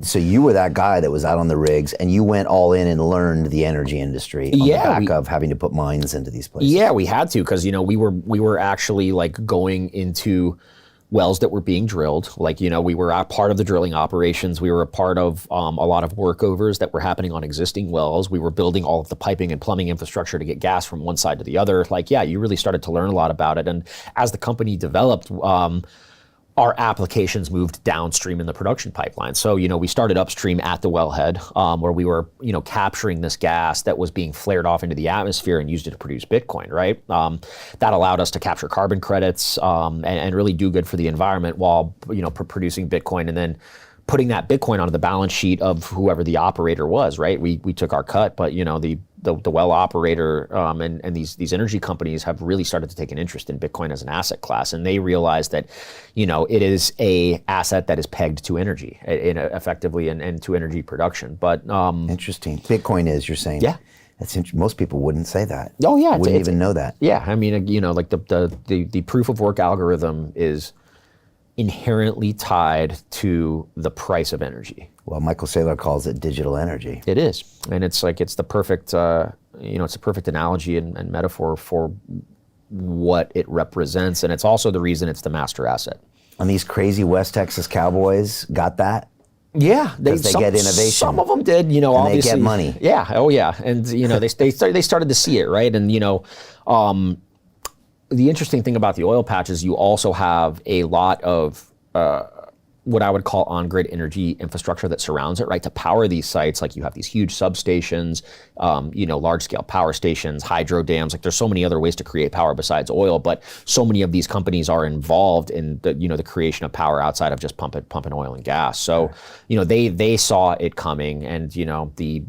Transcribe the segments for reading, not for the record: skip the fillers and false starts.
So you were that guy that was out on the rigs, and you went all in and learned the energy industry on the back of having to put mines into these places. Yeah, we had to, because we were actually like going into wells that were being drilled. Like, we were a part of the drilling operations. We were a part of a lot of workovers that were happening on existing wells. We were building all of the piping and plumbing infrastructure to get gas from one side to the other. Like, yeah, you really started to learn a lot about it. And as the company developed, our applications moved downstream in the production pipeline. So, we started upstream at the wellhead, where we were, capturing this gas that was being flared off into the atmosphere and used it to produce Bitcoin, right? That allowed us to capture carbon credits and really do good for the environment while, producing Bitcoin, and then putting that Bitcoin onto the balance sheet of whoever the operator was, right? We took our cut, but, the well operator and these energy companies have really started to take an interest in Bitcoin as an asset class, and they realize that, it is a asset that is pegged to energy, effectively, and to energy production. But interesting. Bitcoin is, you're saying? Yeah. That's most people wouldn't say that. Oh yeah, wouldn't even know that. Yeah, I mean, like the proof of work algorithm is inherently tied to the price of energy. Well, Michael Saylor calls it digital energy. It is, and it's the perfect, it's a perfect analogy and metaphor for what it represents, and it's also the reason it's the master asset. And these crazy West Texas cowboys got that? Yeah, they get innovation. Some of them did, and obviously. They get money. Yeah, oh yeah, and they started to see it, right? And the interesting thing about the oil patch is you also have a lot of what I would call on-grid energy infrastructure that surrounds it, right? To power these sites, like you have these huge substations, large-scale power stations, hydro dams. Like there's so many other ways to create power besides oil, but so many of these companies are involved in the creation of power outside of just pumping oil and gas. So, they saw it coming, and the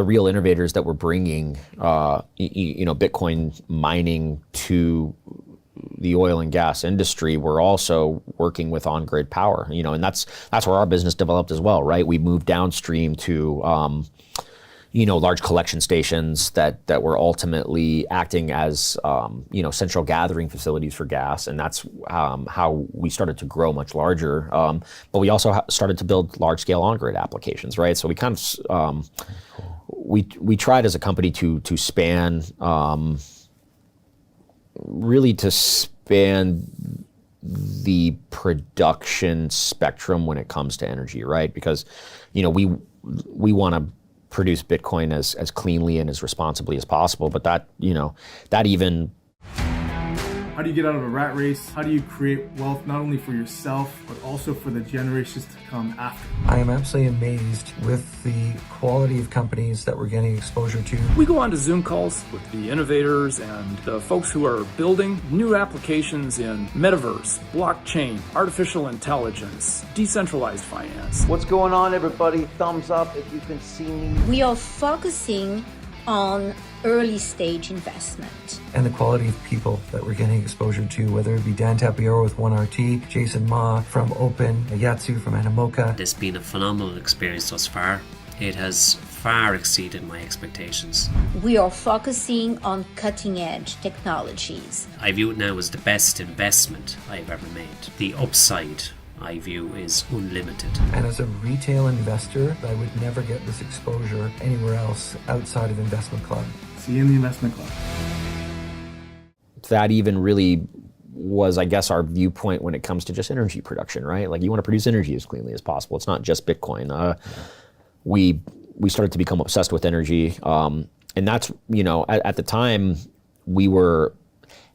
real innovators that were bringing, Bitcoin mining to the oil and gas industry were also working with on-grid power, and that's where our business developed as well, right? We moved downstream to, large collection stations that were ultimately acting as, central gathering facilities for gas, and that's how we started to grow much larger. But we also started to build large-scale on-grid applications, right? So we kind of we tried as a company to span. Really to span the production spectrum when it comes to energy, right? Because, we want to produce Bitcoin as cleanly and as responsibly as possible, but that even... How do you get out of a rat race? How do you create wealth not only for yourself, but also for the generations to come after? I am absolutely amazed with the quality of companies that we're getting exposure to. We go on to Zoom calls with the innovators and the folks who are building new applications in metaverse, blockchain, artificial intelligence, decentralized finance. What's going on, everybody? Thumbs up if you can see me. We are focusing on early stage investment. And the quality of people that we're getting exposure to, whether it be Dan Tapiero with 1RT, Jason Ma from Open, Yatsu from Animoca. It's been a phenomenal experience thus far. It has far exceeded my expectations. We are focusing on cutting edge technologies. I view it now as the best investment I've ever made. The upside I view is unlimited. And as a retail investor, I would never get this exposure anywhere else outside of Investment Club. See you in the Investment Club. That even really was, I guess, our viewpoint when it comes to just energy production, right? Like you want to produce energy as cleanly as possible. It's not just Bitcoin. We started to become obsessed with energy. And that's, at the time, we were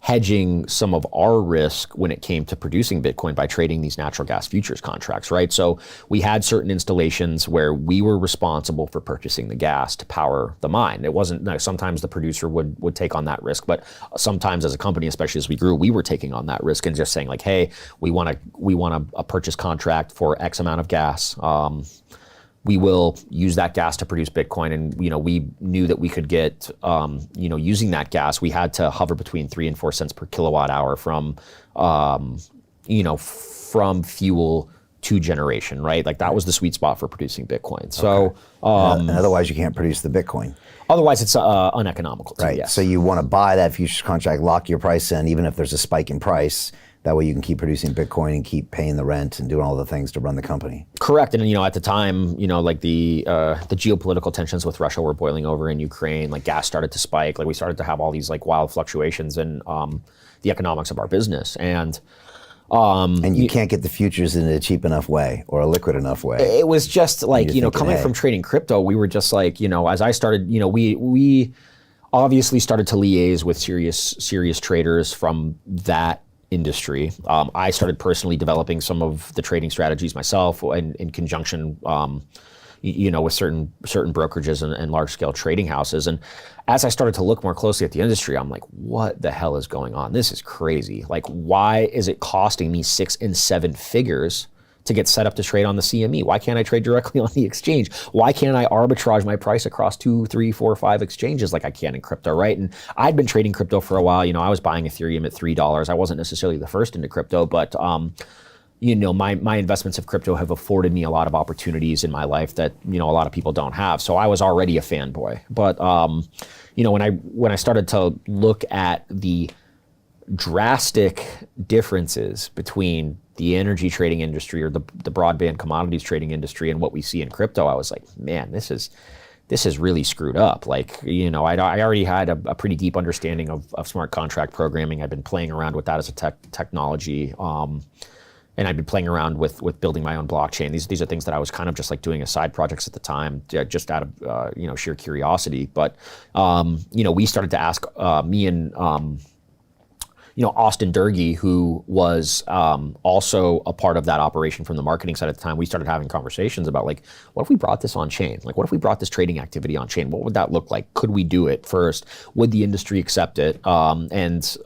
hedging some of our risk when it came to producing Bitcoin by trading these natural gas futures contracts, right? So we had certain installations where we were responsible for purchasing the gas to power the mine. It wasn't, sometimes the producer would take on that risk, but sometimes as a company, especially as we grew, we were taking on that risk and just saying like, hey, we want a purchase contract for X amount of gas. We will use that gas to produce Bitcoin, and we knew that we could get, using that gas, we had to hover between 3 and 4 cents per kilowatt hour from fuel to generation, right? Like that was the sweet spot for producing Bitcoin. So, and otherwise you can't produce the Bitcoin. Otherwise it's uneconomical too, right. Yes. So you want to buy that futures contract, lock your price in, even if there's a spike in price, That way you can keep producing Bitcoin and keep paying the rent and doing all the things to run the company. Correct. And, at the time, like the geopolitical tensions with Russia were boiling over in Ukraine, like gas started to spike, like we started to have all these like wild fluctuations in the economics of our business. And you can't get the futures in a cheap enough way or a liquid enough way. It was just like, coming from trading crypto, we were just like, as I started, we obviously started to liaise with serious traders from that industry. I started personally developing some of the trading strategies myself in conjunction, with certain brokerages and large scale trading houses. And as I started to look more closely at the industry, I'm like, what the hell is going on? This is crazy. Like, why is it costing me 6 and 7 figures to get set up to trade on the CME? Why can't I trade directly on the exchange? Why can't I arbitrage my price across 2, 3, 4, 5 exchanges like I can in crypto, right? And I'd been trading crypto for a while. I was buying Ethereum at $3. I wasn't necessarily the first into crypto, but my investments of crypto have afforded me a lot of opportunities in my life that, a lot of people don't have. So I was already a fanboy. But, when I started to look at the drastic differences between the energy trading industry or the broadband commodities trading industry and what we see in crypto, I was like, man, this is really screwed up. Like, I already had a pretty deep understanding of smart contract programming. I've been playing around with that as a technology. And I've been playing around with building my own blockchain. These are things that I was kind of just like doing as side projects at the time, just out of sheer curiosity. But we started to ask me and Austin Durkee, who was also a part of that operation from the marketing side at the time. We started having conversations about like, what if we brought this on chain? Like, what if we brought this trading activity on chain? What would that look like? Could we do it first? Would the industry accept it? Is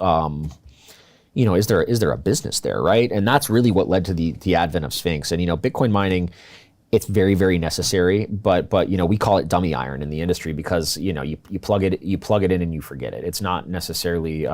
there a business there, right? And that's really what led to the advent of Sphinx. And Bitcoin mining, it's very, very necessary, but we call it dummy iron in the industry because you plug it in and you forget it. It's not necessarily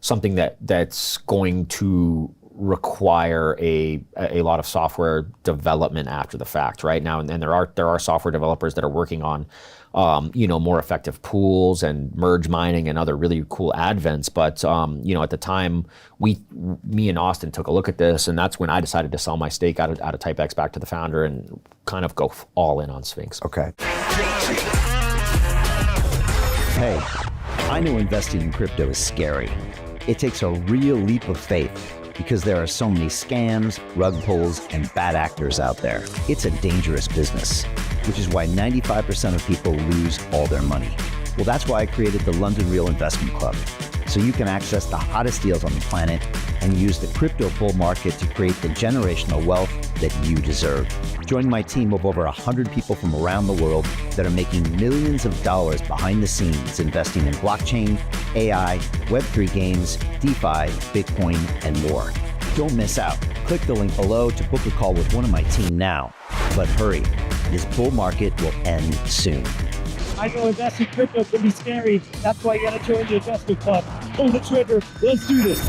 something that's going to require a lot of software development after the fact, right? Now, and there are software developers that are working on more effective pools and merge mining and other really cool advents. But at the time, me and Austin took a look at this, and that's when I decided to sell my stake out of TypeX back to the founder and kind of go all in on Sphinx. Okay. Hey, I know investing in crypto is scary. It takes a real leap of faith because there are so many scams, rug pulls, and bad actors out there. It's a dangerous business, which is why 95% of people lose all their money. Well, that's why I created the London Real Investment Club, so you can access the hottest deals on the planet and use the crypto bull market to create the generational wealth that you deserve. Join my team of over 100 people from around the world that are making millions of dollars behind the scenes investing in blockchain, AI, Web3 games, DeFi, Bitcoin, and more. Don't miss out. Click the link below to book a call with one of my team now. But hurry, this bull market will end soon. I know investing in crypto can be scary. That's why you gotta join the investment club. Pull the trigger. Let's do this.